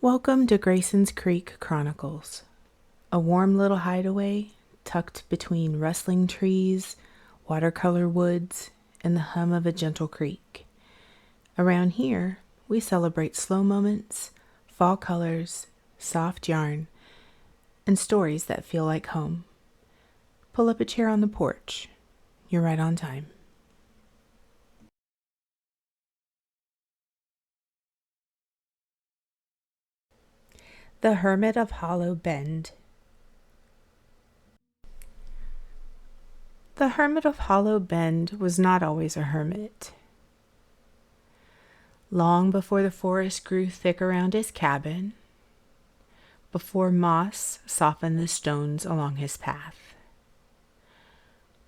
Welcome to Grayson's Creek Chronicles, a warm little hideaway tucked between rustling trees, watercolor woods, and the hum of a gentle creek. Around here, we celebrate slow moments, fall colors, soft yarn, and stories that feel like home. Pull up a chair on the porch. You're right on time. The Hermit of Hollow Bend. The Hermit of Hollow Bend was not always a hermit. Long before the forest grew thick around his cabin, before moss softened the stones along his path,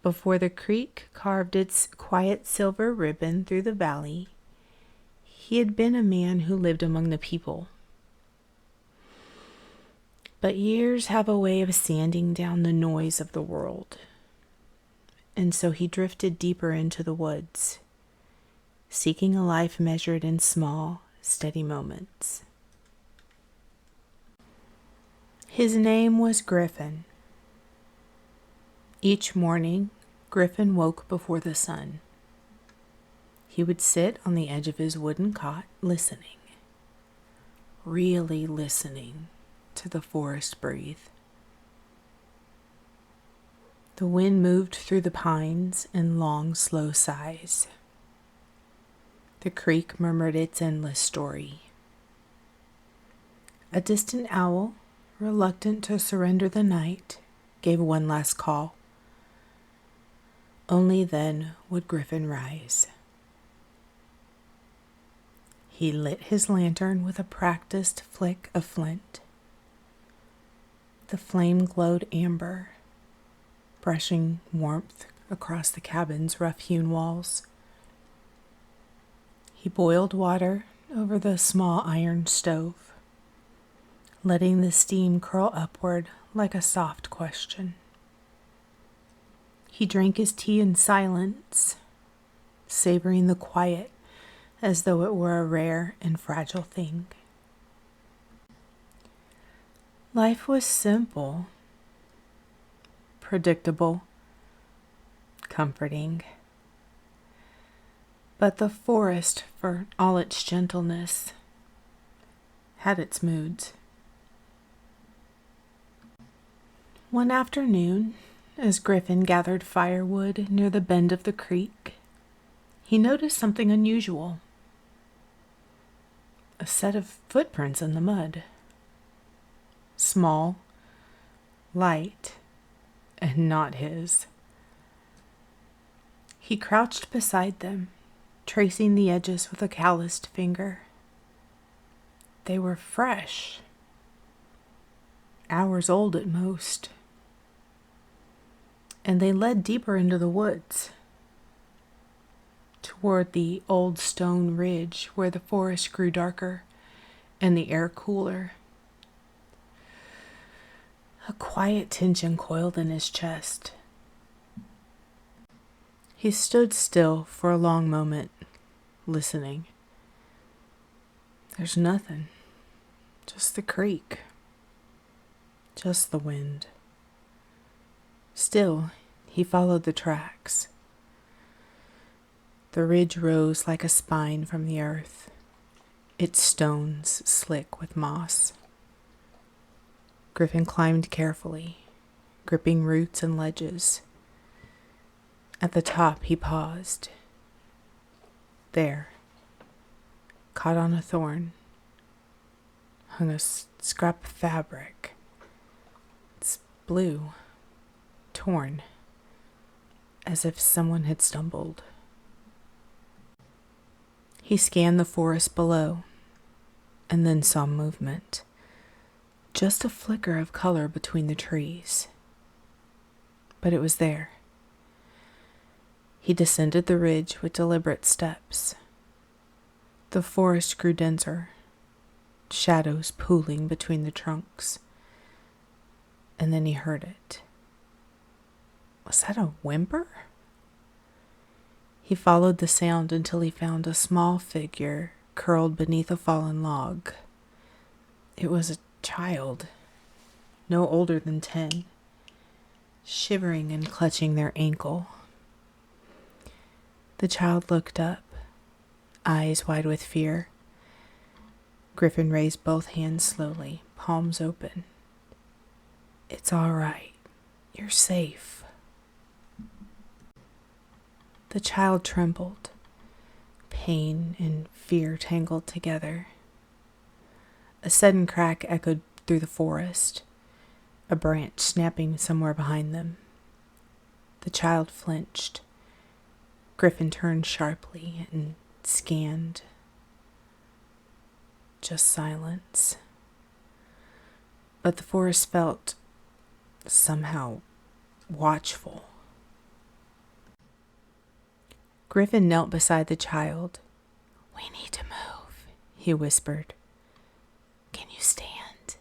before the creek carved its quiet silver ribbon through the valley, he had been a man who lived among the people. But years have a way of sanding down the noise of the world, and so he drifted deeper into the woods, seeking a life measured in small, steady moments. His name was Griffin. Each morning, Griffin woke before the sun. He would sit on the edge of his wooden cot, listening, really listening to the forest breathe. The wind moved through the pines in long, slow sighs. The creek murmured its endless story. A distant owl, reluctant to surrender the night, gave one last call. Only then would Griffin rise. He lit his lantern with a practiced flick of flint. The flame glowed amber, brushing warmth across the cabin's rough-hewn walls. He boiled water over the small iron stove, letting the steam curl upward like a soft question. He drank his tea in silence, savoring the quiet as though it were a rare and fragile thing. Life was simple, predictable, comforting. But the forest, for all its gentleness, had its moods. One afternoon, as Griffin gathered firewood near the bend of the creek, he noticed something unusual. A set of footprints in the mud. Small, light, and not his. He crouched beside them, tracing the edges with a calloused finger. They were fresh, hours old at most, and they led deeper into the woods, toward the old stone ridge where the forest grew darker and the air cooler. A quiet tension coiled in his chest. He stood still for a long moment, listening. There's nothing, just the creek, just the wind. Still, he followed the tracks. The ridge rose like a spine from the earth, its stones slick with moss. Griffin climbed carefully, gripping roots and ledges. At the top, he paused. There, caught on a thorn, hung a scrap of fabric. It's blue, torn, as if someone had stumbled. He scanned the forest below, and then saw movement. Just a flicker of color between the trees. But it was there. He descended the ridge with deliberate steps. The forest grew denser, shadows pooling between the trunks. And then he heard it. Was that a whimper? He followed the sound until he found a small figure curled beneath a fallen log. It was a child, no older than 10, shivering and clutching their ankle. The child looked up, eyes wide with fear. Griffin raised both hands slowly, palms open. "It's all right. You're safe." The child trembled, pain and fear tangled together. A sudden crack echoed through the forest, a branch snapping somewhere behind them. The child flinched. Griffin turned sharply and scanned. Just silence. But the forest felt somehow watchful. Griffin knelt beside the child. "We need to move," he whispered. "Can you stand?"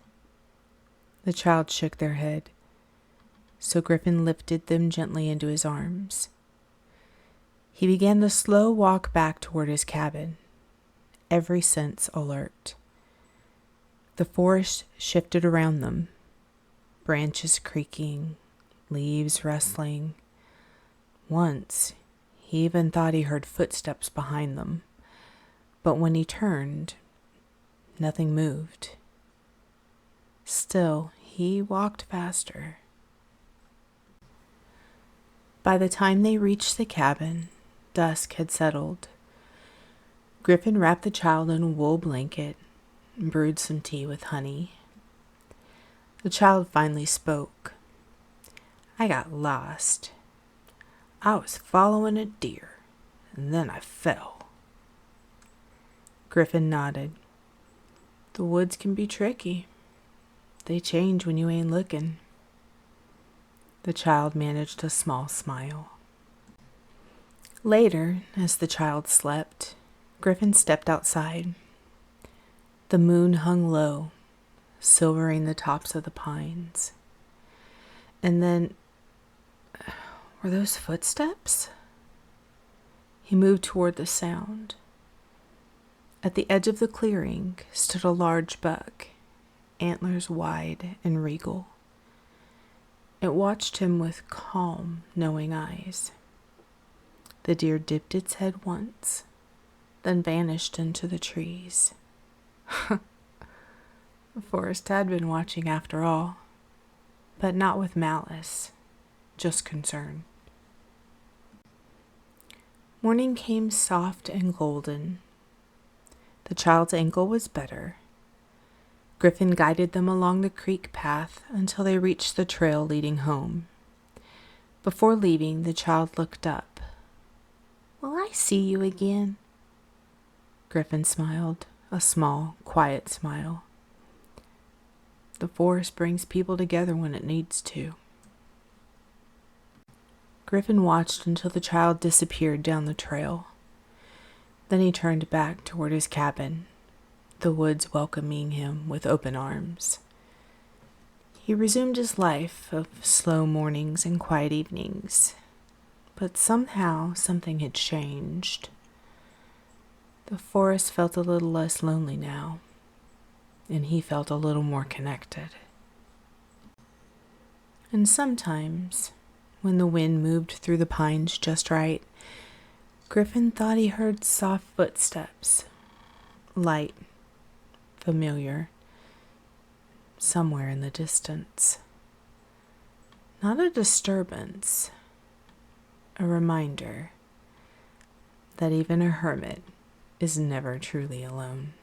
The child shook their head, so Griffin lifted them gently into his arms. He began the slow walk back toward his cabin, every sense alert. The forest shifted around them, branches creaking, leaves rustling. Once, he even thought he heard footsteps behind them, but when he turned, nothing moved. Still, he walked faster. By the time they reached the cabin, dusk had settled. Griffin wrapped the child in a wool blanket and brewed some tea with honey. The child finally spoke. "I got lost. I was following a deer, and then I fell." Griffin nodded. "The woods can be tricky. They change when you ain't looking." The child managed a small smile. Later, as the child slept, Griffin stepped outside. The moon hung low, silvering the tops of the pines. And then, were those footsteps? He moved toward the sound. At the edge of the clearing stood a large buck, antlers wide and regal. It watched him with calm, knowing eyes. The deer dipped its head once, then vanished into the trees. The forest had been watching after all, but not with malice, just concern. Morning came soft and golden. The child's ankle was better. Griffin guided them along the creek path until they reached the trail leading home. Before leaving, the child looked up. "Will I see you again?" Griffin smiled, a small, quiet smile. "The forest brings people together when it needs to." Griffin watched until the child disappeared down the trail. Then he turned back toward his cabin, the woods welcoming him with open arms. He resumed his life of slow mornings and quiet evenings, but somehow something had changed. The forest felt a little less lonely now, and he felt a little more connected. And sometimes, when the wind moved through the pines just right, Griffin thought he heard soft footsteps, light, familiar, somewhere in the distance. Not a disturbance, a reminder that even a hermit is never truly alone.